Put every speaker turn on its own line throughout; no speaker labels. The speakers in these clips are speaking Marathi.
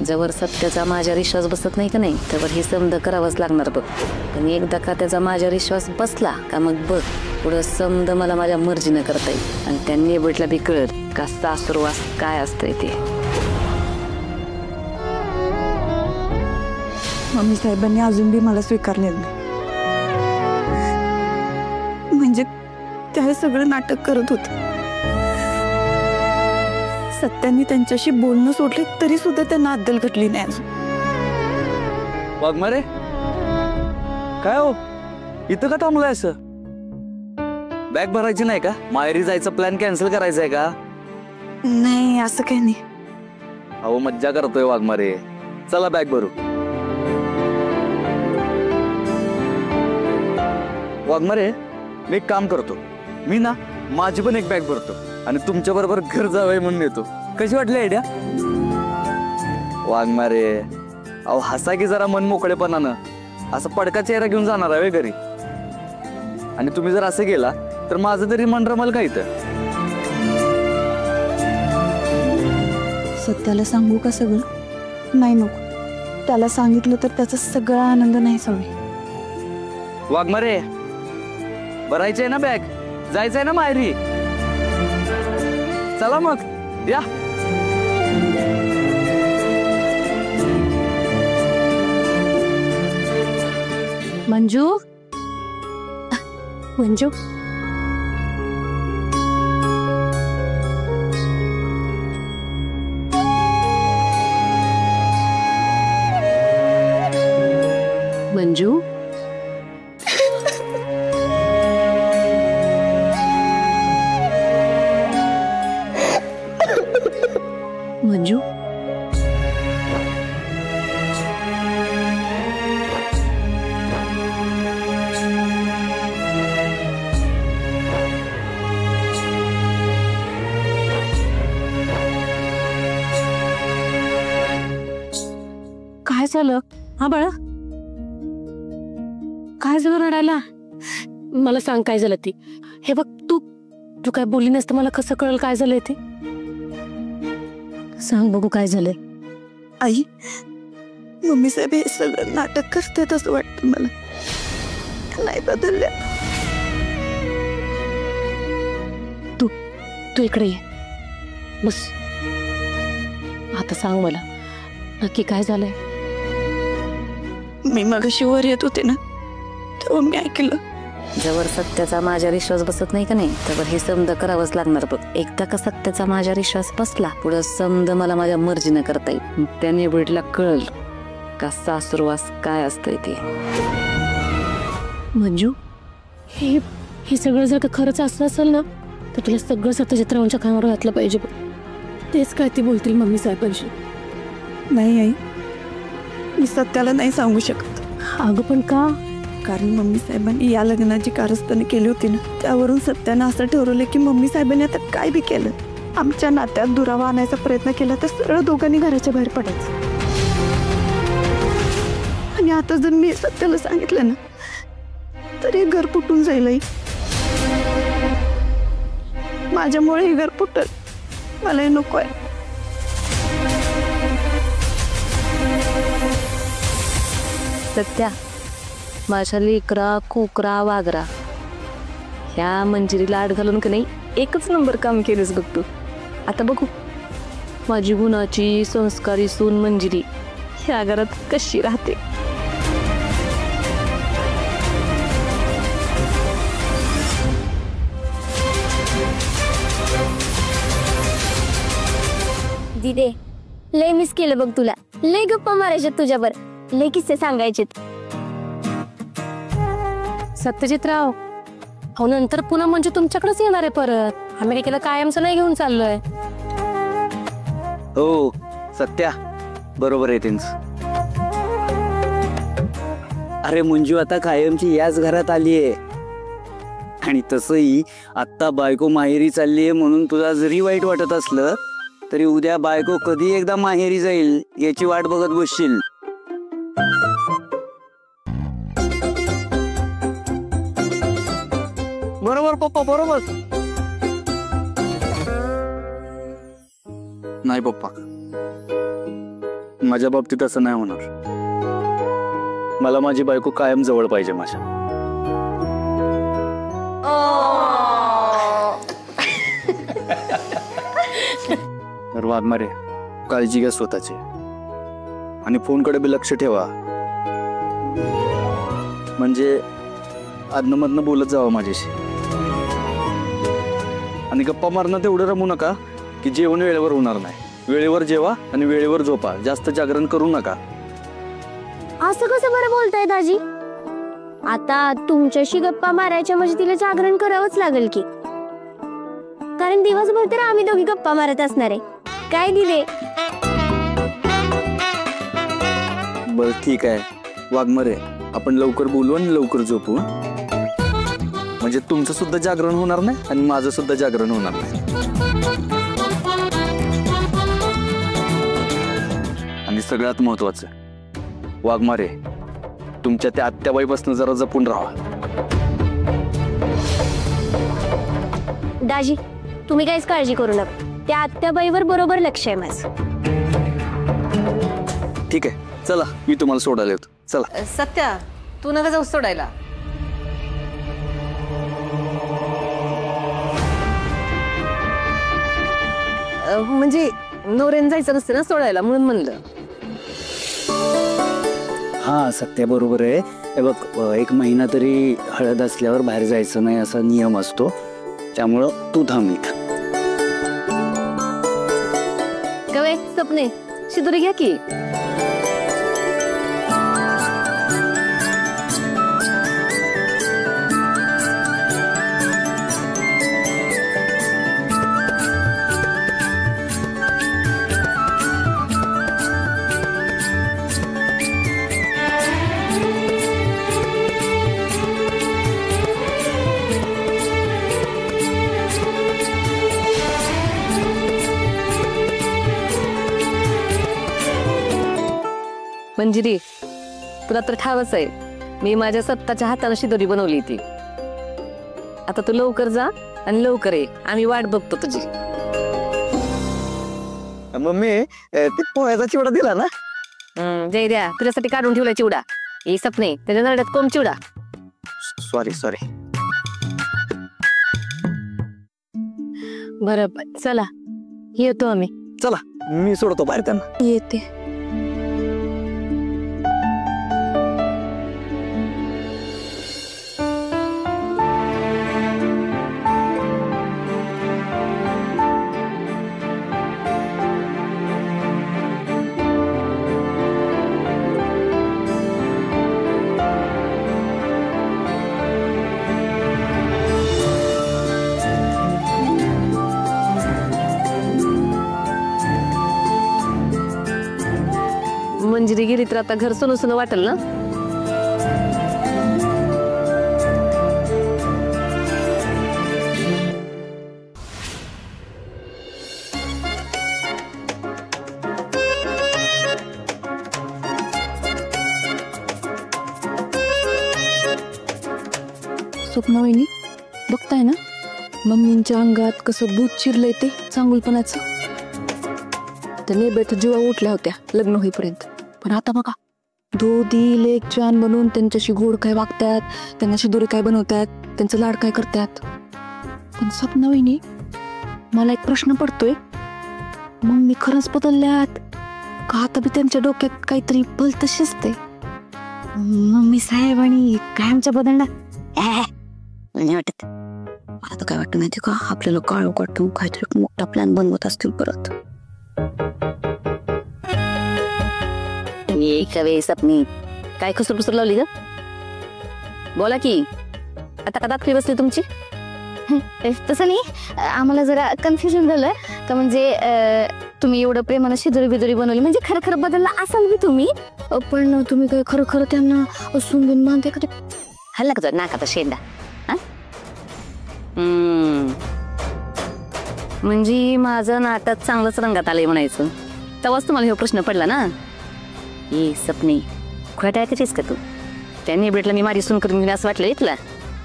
जवळ सत्याचा माझ्यावर विश्वास बसत नाही का नाही त्यावर हे समज करावंच लागणार बघ. पण एकदा का त्याचा माझ्यावर विश्वास बसला का मग बघ पुढं समज मला माझ्या मर्जीनं करता येईल आणि त्यांनी भेटला बी कळत का सासुरवास काय असतंय ते.
मम्मी साहेबांनी अजून बी मला स्वीकारलेलं नाही. म्हणजे त्या सगळं नाटक करत होते. सत्यानी त्यांच्याशी बोलणं सोडले तरी सुद्धा त्यांना अद्दल घडली नाही अजून.
वाघमारे काय हो इथं का थांबलाय असं? बॅग भरायची नाही का? माहेरी जायचा प्लॅन कॅन्सल करायचा आहे का?
नाही असं काही नाही.
अहो मज्जा करतोय वाघमारे. चला बॅग भरू. वाघमारे मी एक काम करतो. मी ना माझी पण एक बॅग भरतो आणि तुमच्या बरोबर घर जावंय म्हणून येतो. कशी वाटली आयडिया? वाघमारे अहो हसा की जरा मन मोकळेपणानं. असं पडका चेहरा घेऊन जाणार आहे घरी. आणि तुम्ही जर असं गेला तर माझं तरी मन रमल का इथं?
सत्याला सांगू का सगळं? नाही नको. त्याला सांगितलं तर त्याचा सगळा आनंद नाही सवय.
वाघमारे भरायचंय ना बॅग? जायचंय ना माहेरी? चला मग या.
मंजू मंजू मंजू मंजू काय झालं? हा बाळा काय झालं रडायला? मला सांग काय झालं ती. हे बघ तू तू काय बोलली नसतं मला कसं कळलं काय झालंय ते? सांग बघू काय झालंय.
आई मम्मी साहेब हे सगळं नाटक करतात असं वाटतं मला. नाही बदलल्या.
तू तू इकडे ये बस. आता सांग मला नक्की काय झालंय?
मी मगाशी वर येत होते ना तेव्हा मी ऐकलं.
जवळ सत्याचा माझ्यावर विश्वास बसत नाही का नाही त्यावर हे समज करावंच लागणार बघ. एकदा का सत्याचा माझ्यावर विश्वास बसला पुढं समज मला माझ्या मर्जीनं करता येईल. त्याने भेटला कळल का सासुरवास काय असतंय ते. मंजू हे हे सगळं जर का खरंच असं असेल ना तर तुला सगळं सत्यजित्रावांच्या कामावर घातलं पाहिजे बघ. तेच काय ते बोलतील मम्मी साहेबांशी.
नाही आई मी सत्याला नाही सांगू शकत.
अगं पण का?
कारण मम्मी साहेबांनी या लग्नाची कारस्थाने केली होती ना त्यावरून सत्यानं असं ठरवलं की मम्मी साहेबांनी आता काय बी केलं आमच्या नात्यात दुरावा आणायचा प्रयत्न केला तर सरळ दोघांनी घराच्या बाहेर पडायचं. आणि आता जर मी सत्याला सांगितलं ना तर हे घर फुटून जाईल आई. माझ्यामुळे हे घर फुटल. मला हे नको आहे.
सत्या माझ्या लेकरा कोकरा वागरा ह्या मंजिरीला आड घालून का नाही एकच नंबर काम केलंस बघ तू. आता बघू माझी गुणाची संस्कारी सून मंजिरी ह्या घरात कशी राहते.
दिदे लय मिस केलं बघ तुला. लय गप्पा मारायच्या तुझ्यावर. लय किस्से सांगायचे.
सत्यजितराव हो नंतर पुन्हा म्हणजे तुमच्याकडेच येणार आहे परत. आम्ही काय केलं कायमचं नाही घेऊन चाललोय.
हो सत्या बरोबर आहे त्यांचं. अरे मंजू आता कायमची याच घरात आलीये. आणि तसंही आत्ता बायको माहेरी चाललीये म्हणून तुला जरी वाईट वाटत असलं तरी उद्या बायको कधी एकदा माहेरी जाईल याची वाट बघत बसशील. बरोबर पप्पा बरोबर. नाही पप्पा माझ्या बाबतीत असं नाही होणार. मला माझी बायको कायम जवळ पाहिजे माझ्या. तर वाघमारे, काळजी घ्या स्वतःची आणि फोनकडे बी लक्ष ठेवा. म्हणजे आदनं मधनं बोलत जावं माझ्याशी. आणि गप्पा मारणं तेवढं रमू नका की जेवण वेळेवर होणार नाही. वेळेवर जेवा आणि वेळेवर झोपा. जास्त जागरण करू नका.
असं कसं बरं बोलताय दाजी? आता तुमच्याशी गप्पा मारायच्या म्हणजे तिला जागरण करावंच लागेल की, कारण दिवसभर तर आम्ही दोघी गप्पा मारत असणार आहे. काय दिले?
बर ठीक आहे वाघमारे, आपण लवकर बोलू आणि लवकर झोपू. म्हणजे तुमचं सुद्धा जागरण होणार नाही आणि माझं सुद्धा जागरण होणार नाही. आणि सगळ्यात महत्वाचं वाघमारे, तुमच्या त्या आत्याबाईपासून जरा जपून राहा.
दाजी तुम्ही काहीच काळजी करू नका. त्या आत्याबाईवर बरोबर लक्ष आहे माझं.
ठीक आहे, चला मी तुम्हाला सोडायला येतो. चला.
सत्या, तू नका जाऊ सोडायला. म्हणजे नवऱ्यानं जायचं नसतं ना सोडायला, म्हणून म्हणलं.
हा सत्य बरोबर आहे. हे बघ, 1 महिना तरी हळद असल्यावर बाहेर जायचं नाही असा नियम असतो. त्यामुळं तू थांब इथं.
गवे सपने, शिदोरी घ्या की. मंजिरी, तुला तर ठावच आहे, मी माझ्या स्वतःच्या हाताने शिदोरी बनवली ती. आता तू लवकर जा आणि लवकर ये, आम्ही वाट बघतो तुझी.
मम्मी, ते पोह्याचा चिवडा दिला ना?
जय द्या, तुझ्यासाठी काढून ठेवला चिवडा. हे सपने, त्याच्या नरड्यात कोंब चिवडा.
सॉरी.
बरं चला, येतो आम्ही.
चला, मी सोडतो बाहेर त्यांना.
येते.
मंजिरी गेली तर आता घर सोनं सोनं वाटेल ना.
स्वप्ना वहिनी, बघताय ना मम्मींच्या अंगात कसं भूत चिरलंय ते चांगुलपणाचं. त्या नेब्यात जीवा उठल्या होत्या लग्न होईपर्यंत, पण आता बघा दोधी लेक छान बनवून त्यांच्याशी गोड काय वागतात, त्यांना शिदोरी काय बनवतात, त्यांचं लाड काय करतात. पण स्वप्ना वहिनी, मला एक प्रश्न पडतोय, मम्मी खरंच बदलल्यात का आता बी त्यांच्या डोक्यात काहीतरी भलतं शिजते?
मम्मी साहेब आणि काय आमच्या बदलणार नाही वाटत.
मला तर काय वाटतं माहिती का, आपल्याला काळो काढून काहीतरी मोठा प्लॅन बनवत असतील परत.
कवे सपनी, काय खुसर खुसर लावली ग? बोला की, आता का दाखली बसली तुमची?
तसं नाही, आम्हाला जरा कन्फ्युजन झालं. तर म्हणजे तुम्ही एवढं प्रेमानं शिदोरी बिदोरी बनवली म्हणजे खरं खरं बदलला असाल बी तुम्ही, पण तुम्ही काय खरं खरं त्यांना सुंदून बांधते का?
हल्ला का नाकाचा शेंडा. म्हणजे माझं नाटक चांगलंच रंगात आलंय म्हणायचं. तेव्हाच तुम्हाला हे प्रश्न पडला ना. ये सपनी, खोटा ऐकायचीस का तू? त्यांनी भेटलं मी माझी सून करून घेणे असं वाटलं तुला?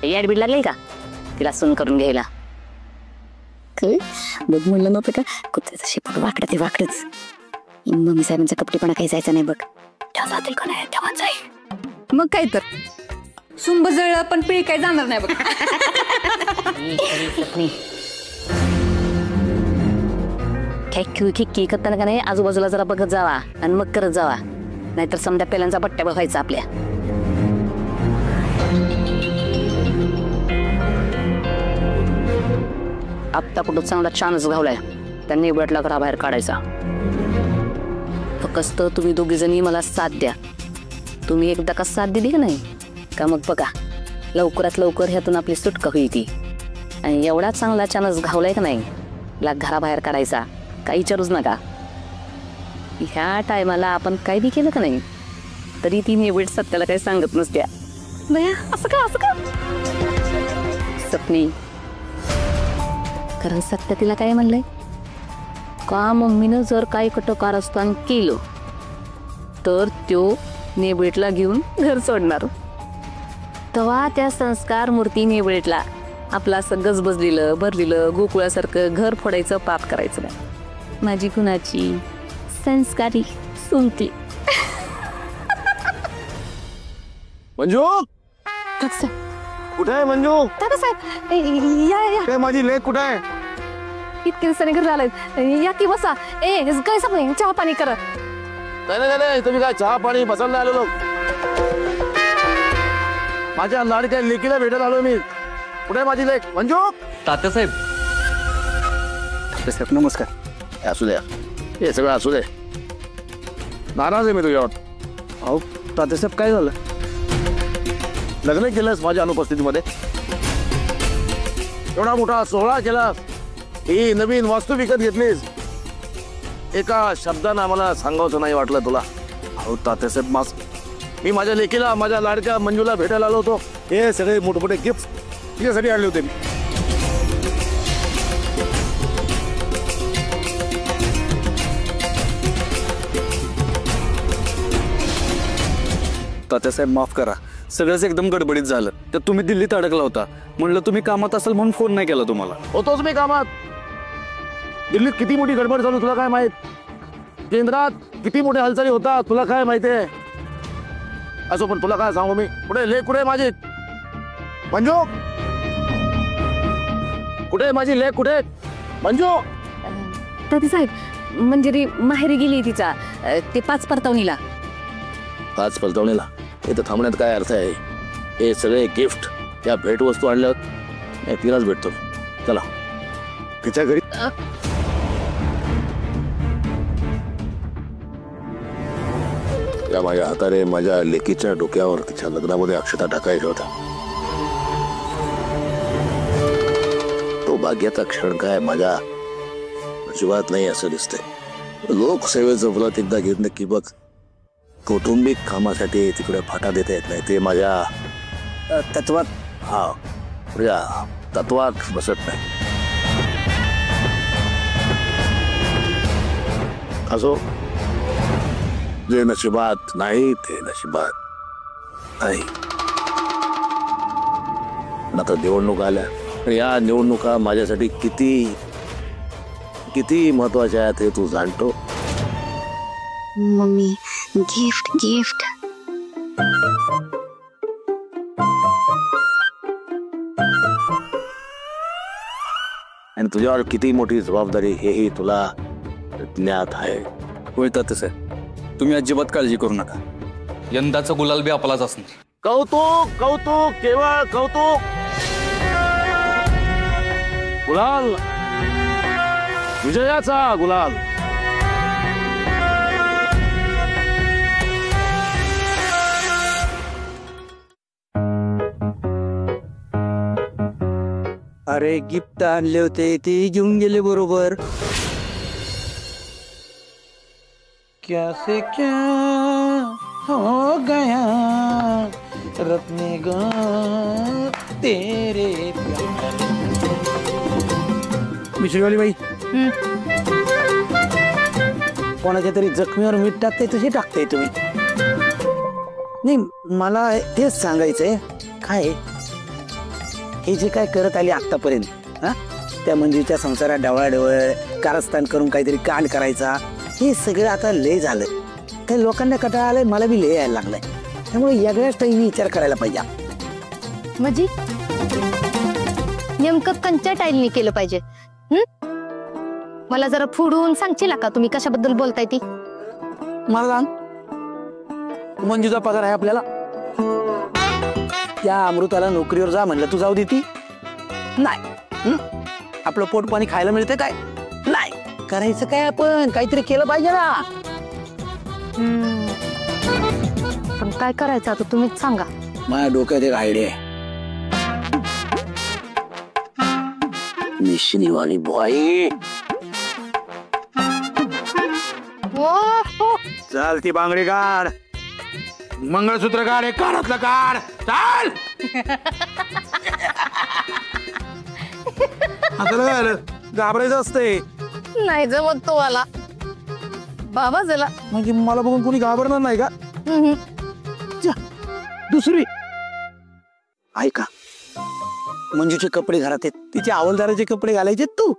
ॲडमिट लागले का तिला सून करून घ्यायला?
बघ म्हणलं नव्हतं का, कुत्र्याचा शेपूट वाकडं ते वाकडच. मम्मी साहेबांचा कपडेपणा काही जायचा नाही बघ. तेव्हा जातील का नाही तेव्हा जाईल.
मग काय तर सुंब जळलं पण पिळी काय जाणार नाही बघ.
खिक्की करताना का नाही आजूबाजूला जरा बघत जावा आणि मग करत जावा, नाहीतर समजा पेलांचा पट्ट्या बघायचा आपल्या. आत्ता कुठं चांगला छानच घावलाय, त्यांनी निबटला घराबाहेर काढायचा. फक्त तुम्ही दोघी जणी मला साथ द्या. तुम्ही एकदा का साथ दिली का नाही का मग बघा लवकरात लवकर ह्यातून आपली सुटका होईल ती. आणि एवढा चांगला छानच घावलाय का नाही, ला घराबाहेर काढायचा काही विचारूच नका. ह्या टायमाला आपण काय बी केलं का नाही तरी ती निवड सत्याला काही सांगत नसत्या. बया असं का सपनी, कारण सत्य तिला काय म्हणलंय का मम्मीनं जर काही कटकारस्थान केलं तर त्यो नेबळेटला घेऊन घर सोडणार. तेव्हा त्या संस्कार मूर्ती नेबळेटला आपलं असं गजबजलेलं भरलेलं गोकुळासारखं घर फोडायचं पाप करायचं नाही. माझी कुणाची संस्कारी सुनती.
मंजू कुठे आहे मंजू? काय माझी लेक कुठे आहे?
इतके दिवसांनी घरी आलाय, या की बसा. काय सपनी चहा पाणी करा.
नाही तुम्ही काय चहा पाणी बसायला आलेलो? माझ्या लाडक्या लेकीला भेटायला आलो मी. कुठे माझी लेक मंजू?
तात्यासाहेब नमस्कार.
असू द्या, हे सगळं असू दे. नाराज आहे मी तुझ्यावर.
अहो तात्यासाहेब काय झालं?
लग्न केलंस माझ्या अनुपस्थितीमध्ये, एवढा मोठा सोहळा केलास, ही नवीन वास्तू विकत घेतलीस, एका शब्दानं आम्हाला सांगावचं नाही वाटलं तुला?
अहो तात्यासाहेब
मी माझ्या लेकीला माझ्या लाडक्या मंजूला भेटायला आलो होतो. हे सगळे मोठमोठे गिफ्ट तिच्यासाठी आणले होते मी.
तात्यासाहेब माफ करा, सगळंच एकदम गडबडीत झालं. तर तुम्ही दिल्लीत अडकला होता, म्हणलं तुम्ही कामात असाल म्हणून फोन नाही केला तुम्हाला.
होतोच मी कामात. दिल्लीत किती मोठी गडबड झाली तुला काय माहित? केंद्रात किती मोठ्या हालचाली होता तुला काय माहितीये? असो, पण तुला काय सांगू मी, कुठे लेक कुठे माझी मंजू? कुठे माझी लेक कुठे मंजू?
तात्यासाहेब मंजिरी माहेरी गेली तिचा ते 5 परतावणीला.
5 परतावणीला? इथं थांबण्यात काय अर्थ आहे? हे सगळे गिफ्ट त्या भेटवस्तू आणल्यावर तिलाच भेटतो. चला तिच्या घरी. या माझ्या हाताने माझ्या लेकीच्या डोक्यावर तिच्या लग्नामध्ये अक्षता टाकायच्या होत्या. तो भाग्याचा क्षण काय माझ्या अजिबात नाही असं दिसतंय. लोकसेवेचं व्रत एकदा घेतलं की बघ, कौटुंबिक कामासाठी तिकडे फाटा देता येत नाही. ते माझ्या
तत्वात
माझ्या तत्वात बसत नाही. असो, जे नशिबात नाही ते नशिबात नाही. आता निवडणूक आल्या आणि या निवडणुका माझ्यासाठी किती किती महत्वाच्या आहेत हे तू जाणतो.
Mummy gift gift.
आणि तुझ्यावर किती मोठी जबाबदारी हेही तुला ज्ञात आहे.
होय तात्यासाहेब, तुम्ही अजिबात काळजी करू नका. यंदाचा गुलाल बी आपलाच असणार.
कौतुक कौतुक केवळ कौतुक. गुलाल, विजयाचा गुलाल.
अरे गिफ्ट आणले होते ते घेऊन गेले बरोबर.
कैसे क्या हो गया रत्ने गा तेरे प्यार.
मिश्रीवाली बाई, कोणाच्या तरी जखमीवर मीठ टाकते तशी टाकते तुम्ही. नाही, मला तेच सांगायचंय, काय हे जे काय करत आली आतापर्यंत, त्या मंजूच्या संसारात डवळाडवळ कारस्थान करून काहीतरी कांड करायचा,
हे सगळं आता लय झालं. काही लोकांना कंटाळा आलाय, मला बी लय यायला लागलाय. त्यामुळे वेगळ्याच टाईमी विचार करायला पाहिजे.
म्हणजे नेमकं कंच्या टाईलनी केलं पाहिजे? मला जरा फोडून सांगशील का तुम्ही कशाबद्दल बोलताय ती?
मला सांग, मंजूचा पगार आहे आपल्याला. त्या अमृताला नोकरीवर जा म्हणलं, तू जाऊ देती नाही. आपलं पोट पाणी खायला मिळते काय? नाही. करायचं काय? आपण काहीतरी केलं पाहिजे ना.
पण काय करायचं आता तुम्हीच सांगा.
माझ्या डोक्यात एक आयडिया आहे. मिशनीवाली बॉई.
चल ती बांगडी काढ, मंगळसूत्र काढ, एक कानातलं काढ, चाल. आता घाबरायचं असतंय.
नाही जमत तो आला बाबा झाला.
म्हणजे मला बघून कोणी घाबरणार नाही का?
दुसरी ऐका, मंजूचे कपडे घरात आहेत, तिचे हवालदाराचे कपडे घालायचे, तू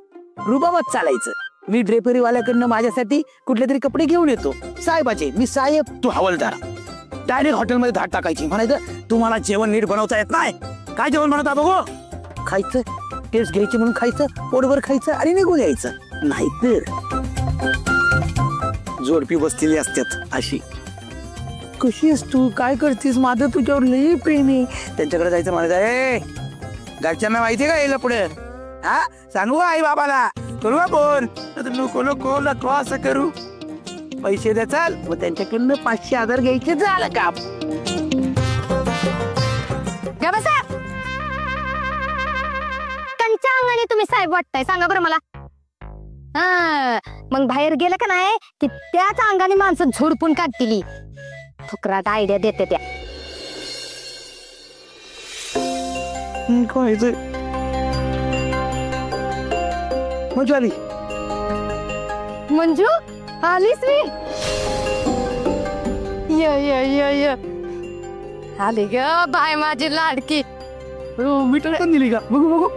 रुबाबात चालायचं. मी ड्रेपरी वाल्याकडनं माझ्यासाठी कुठले तरी कपडे घेऊन येतो. साहेबाचे मी साहेब, तू हवालदार. डायरेक्ट हॉटेलमध्ये धाड टाकायची, म्हणायचं तुम्हाला जेवण नीट बनवता येत नाही. काय जेवण बनवता बघू? खायचं, टेस्ट घ्यायची म्हणून खायचं, पोटभर खायचं आणि निघून यायचं. नाहीतर जोडपी बसलेली असतात अशी. कशी आहेस तू? काय करतेस? माझं तुझ्यावर लई प्रेम आहे. त्यांच्याकडे जायचं, म्हणायचं घरच्यांना माहितीये का यायला पुढे? हा सांगू आई बाबाला, करू का फोन? नको नको नको असं करू. पैसे द्या, चाल. मग त्यांच्याकडनं 500-1000 घ्यायचे, झालं काम.
कंच्या अंगाने तुम्ही साहेब वाटताय, सांगा बरं मला. मग बाहेर गेलं का नाही की त्याच अंगाने माणसं झोडपून काढतील. फुकरात आयडिया देते त्या.
मंजू आली.
मंजू आलीस मी. य आली ग बाय माझी लाडकी.
मिठून दिली का? बघू बघू.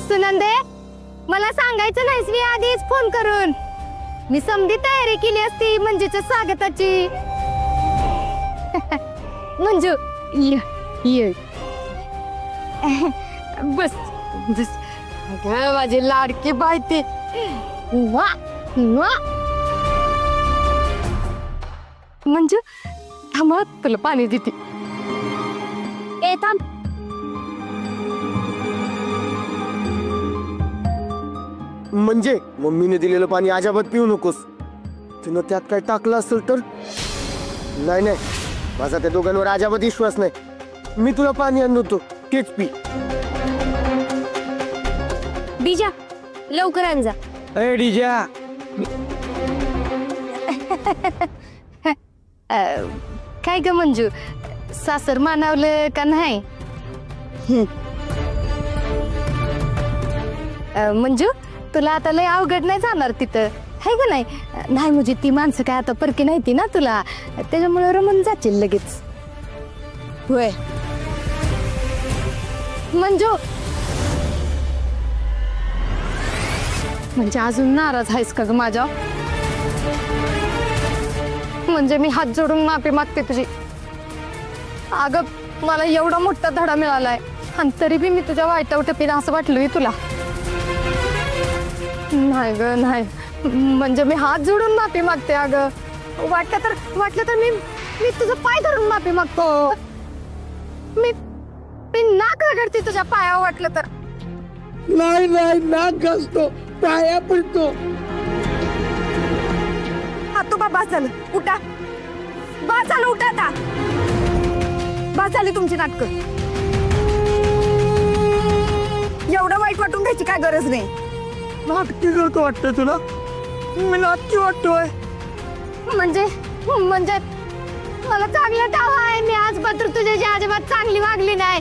सुनंदे, मला सांगायचं नाहीस मी आधीच फोन करून. मी समधी तयारी केली असती मंजूच्या स्वागताची. मंजू
ये ये बस बस. अगं माझी लाडकी बाय ती.
वा वा.
मंजू थांबा, तुला पाणी देते.
ए थांब.
म्हणजे मम्मीने दिलेलं पाणी अजिबात पिऊ नकोस. तिनं त्यात काय टाकलं असेल तर? नाही नाही, माझा त्या दोघांवर अजिबात विश्वास नाही. मी तुला पाणी आणतो, तेच पी.
डीजा लवकर आण जा.
ए डीजा.
काय ग मंजू, सासर मानवलं का नाही? मंजू तुला आता लय अवघड नाही जाणार तिथं, है का नाही? नाही म्हणजे ती माणसं काय आता परकी नाही ती ना तुला, त्याच्यामुळे रमून जाशील लगेच. होय मंजू. म्हणजे अजून नाराज आहेस का ग माझ्या? म्हणजे मी हात जोडून माफी मागते तुझी. अगं मला एवढा मोठा धडा मिळालाय आणि तरी बी मी तुझ्या वाईटावर टपेन असं वाटलं तुला? नाही ग नाही, म्हणजे मी हात जोडून माफी मागते. अगं वाटलं तर मी तुझं पाय धरून माफी मागतो. मी नाक रगडते तुझ्या पायावर वाटलं तर.
नाही नाही, नाक घासतो, पाया पडतो.
तू बास झालं, उठा. बास झालं, उठा आता. बास झाली तुमची नाटकं. एवढं वाईट वाटून घ्यायची काय गरज नाही.
नाटकी करतो वाटतं तुला? मी नाटकी वाटतोय
म्हणजे मला चांगलं ठाव आहे. मी आजपासून तुझ्याची अजिबात चांगली वागली नाही.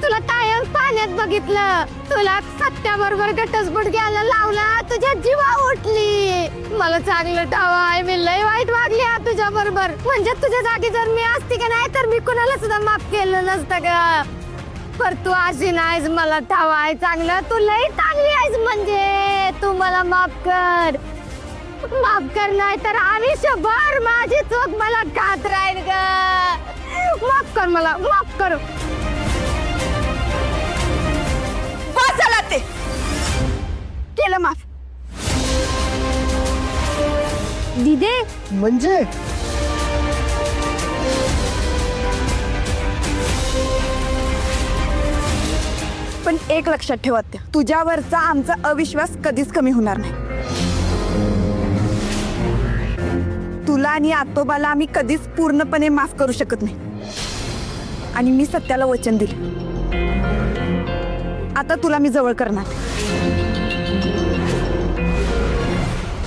तुला कायम पाण्यात बघितलं, तुला सत्याबरोबर घटस्फोट घ्यायला लावला, तुझ्या जीवा उठली. मला चांगलं ठाव आहे मी लय वाईट वागली तुझ्या बरोबर. म्हणजे तुझ्या जागी जर मी असती का नाही तर मी कुणाला सुद्धा माफ केलं नसतं ग. पर तू अशी नाहीस, मला ठाव आहे चांगलं. तू लय चांगली आहेस, म्हणजे तू मला माफ कर. माफ कर, नाही तर आयुष्यभर माझी चूक मला खात राहील ग. माफ कर मला, माफ कर.
बस झाला ते, केलं माफ.
दिदे
म्हणजे
पण एक लक्षात ठेव आत्या, तुझ्यावरचा आमचा अविश्वास कधीच कमी होणार नाही. तुला आणि आतोबाला आम्ही कधीच पूर्णपणे माफ करू शकत नाही. आणि मी सत्याला वचन दिले, आता तुला मी जवळ करणार.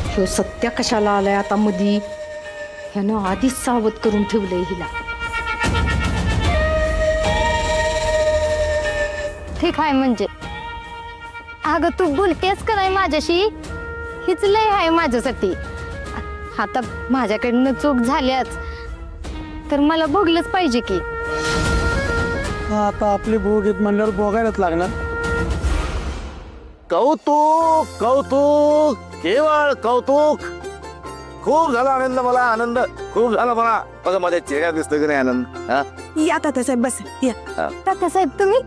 ह्यो सत्या कशाला आलाय आता मधी? ह्यानं आधीच सावध करून ठेवलंय हिला.
ठीक आहे म्हणजे. अगं तू बोलतेस का नाही माझ्याशी? हीच लय आहे माझ्यासाठी. आता माझ्याकडनं चूक झाल्याच तर मला भोगलंच पाहिजे की.
आता आपली भोग येत म्हणल्यावर भोगायलाच लागणार.
कौतुक कौतुक केवळ कौतुक. खूप झाला आनंद, मला आनंद खूप झाला मला. बघा माझ्या चेहऱ्यात दिसतो की नाही आनंद. हा
या तात्यासाहेब, बस या.
तात्यासाहेब तुम्ही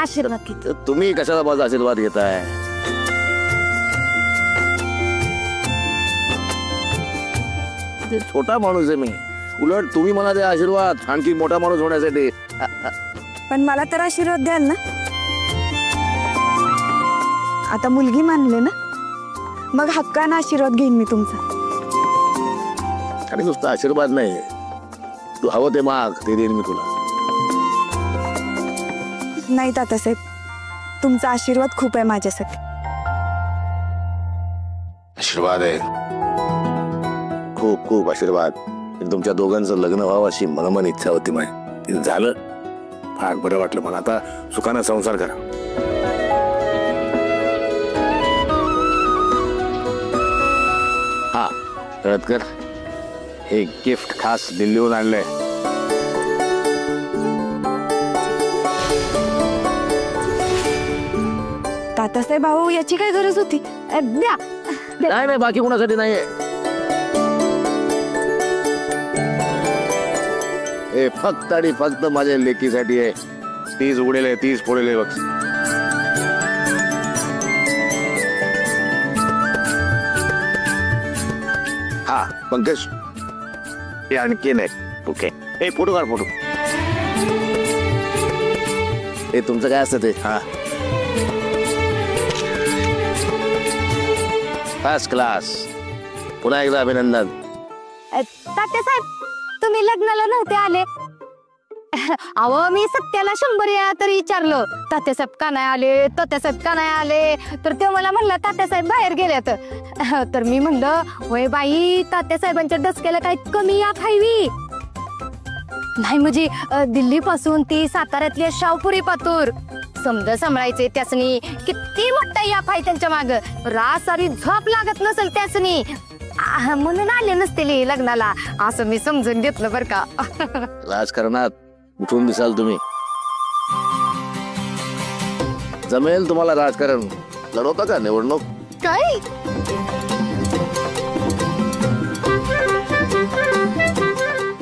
आशीर्वाद घेतो.
तुम्ही कशाला माझा आशीर्वाद घेताय? छोटा माणूस आहे मी, उलट तुम्ही मला द्या आशीर्वाद आणखी मोठा माणूस होण्यासाठी.
पण मला तर आशीर्वाद द्याल ना? आता मुलगी मानले ना, मग हक्कानं आशीर्वाद घेईन मी तुमचा.
आणि नुसता आशीर्वाद नाही, तू हवं ते माग, ते देईन मी तुला.
नाही तात्यासाहेब, तुमचा आशीर्वाद खूप आहे माझ्यासाठी.
आशीर्वाद आहे, खूप खूप आशीर्वाद. तुमच्या दोघांचं लग्न व्हावं अशी मनमन इच्छा होती माझी. झालं, फार बरं वाटलं मला. आता सुखानं संसार करा. हा तळतकर, हे गिफ्ट खास दिल्लीहून आणलंय.
तात्यासाहेब भाऊ, याची काय गरज होती?
द्या.
नाही नाही, बाकी कोणासाठी नाहीये. हे फक्त आणि फक्त माझ्या लेकीसाठी आहे. तीच उडेल, तीच फोडेल बघ. हा पंकज, हे आणखी नाही. ओके, हे फोटो काढ, फोटो. हे तुमचं काय असतं ते? हा, फर्स्ट क्लास. पुन्हा एकदा अभिनंदन.
तात्यासाहेब तुम्ही लग्नाला नव्हते आले? अहो मी सत्याला 100 वेळा तरी विचारलं, तात्यासाहेब का नाही आले, तात्यासाहेब का नाही आले. तर ते मला म्हणलं तात्यासाहेब बाहेर गेल्यात. तर मी म्हणलं होय बाई, तात्यासाहेबांच्या डसक्याला काही कमी या खायवी नाही. म्हणजे दिल्ली पासून ती साताऱ्यातली शावपुरी पातूर समज सांभाळायचे त्यासनी. किती मोठा या फाय त्यांच्या माग, रासारी झोप लागत नसेल त्यासनी, म्हणून आले नसतील लग्नाला, असं मी समजून घेतलं बर का.
राजकारणात उठून दिसाल तुम्ही. जमेल तुम्हाला राजकारण? लढवता का निवडणूक?
काय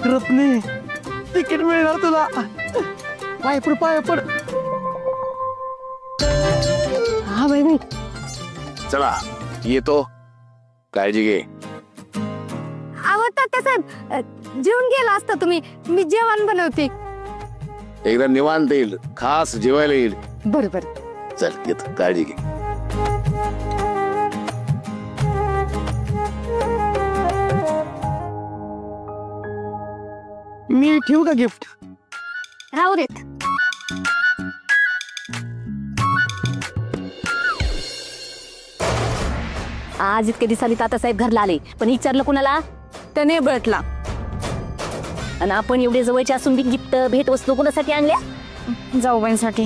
रत्ने, तिकीट मिळणार तुला. पाय पड, पाय पड.
हा बाई.
चला येतो, काळजी घे.
अहो तात्यासाहेब जेवण गेला असता तुम्ही, मी जेवण बनवते.
एकदा निवांत येईल, खास जेवायला येईल.
बरोबर.
चल येतो, काळजी घे.
मी ठेवू का गिफ्ट?
राहू देत.
आज इतके दिवसांनी तात्यासाहेब घरला आले, पण विचारलं कुणाला?
त्याने बळटला.
आणि आपण एवढे जवळचे असून बी गिफ्ट भेट वस्तू कोणासाठी आणल्या?
जाऊबाईंसाठी.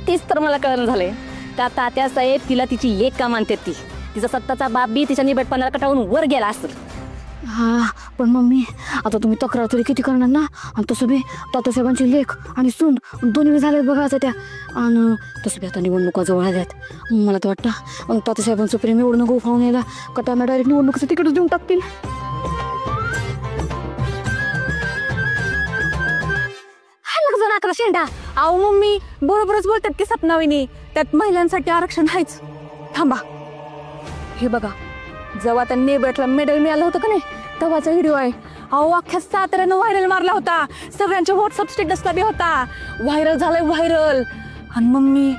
तीच तर मला कळलं झालंय. का तात्यासाहेब तिला तिची लेक का मानतात? ती तिचा सत्ताचा बाप बी तिच्या निबटपणाला कटावून वर गेला असेल.
हा पण मम्मी आता तुम्ही तक्रार तरी किती करणार ना. आणि तसं बी तात्यासाहेबांची लेख आणि सून दोन्ही झालेत बघा आता त्या. आणि तसं बी आता निवडणुका जवळ आल्यात. मला तर वाटतं तात्यासाहेबांचं प्रेम एवढं नको उफावून यायला का त्यांना डायरेक्ट निवडणुकीचं तिकीटच देऊन टाकतील.
शेंडा अहो मम्मी बरोबरच बोलतात की सपनाविनी, त्यात महिलांसाठी आरक्षण आहेच. थांबा, हे बघा, जेव्हा त्या नेबॅटला मेडल मिळालं होतं का नाही तेव्हाचा व्हिडिओ आहे. अहो अख्ख्या साताऱ्यानं व्हायरल मारला होता, सगळ्यांच्या व्हॉट्सअप स्टेटसला बी होता, व्हायरल झालाय व्हायरल. आणि मम्मी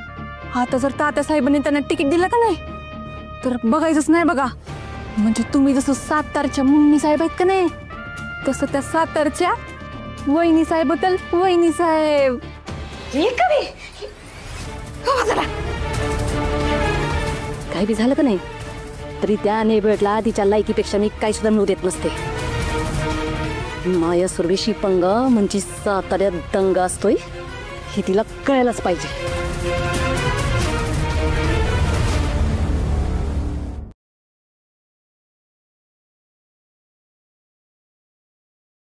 आता जर तात्यासाहेबांनी त्यांना तिकीट दिलं का नाही तर बघायचंच नाही बघा. म्हणजे तुम्ही जसं सातारच्या मम्मी साहेब आहेत का नाही तसं त्या सातारच्या वहिनी साहेब होतील. वहिनी साहेब
काय बी झालं का नाही तरी त्या नेबेटला तिच्या लायकीपेक्षा मी काही सुद्धा मिळू देत नसते. माया सुरवेशी पंगा म्हणजे साताऱ्यात दंगा असतोय हे तिला कळायलाच पाहिजे.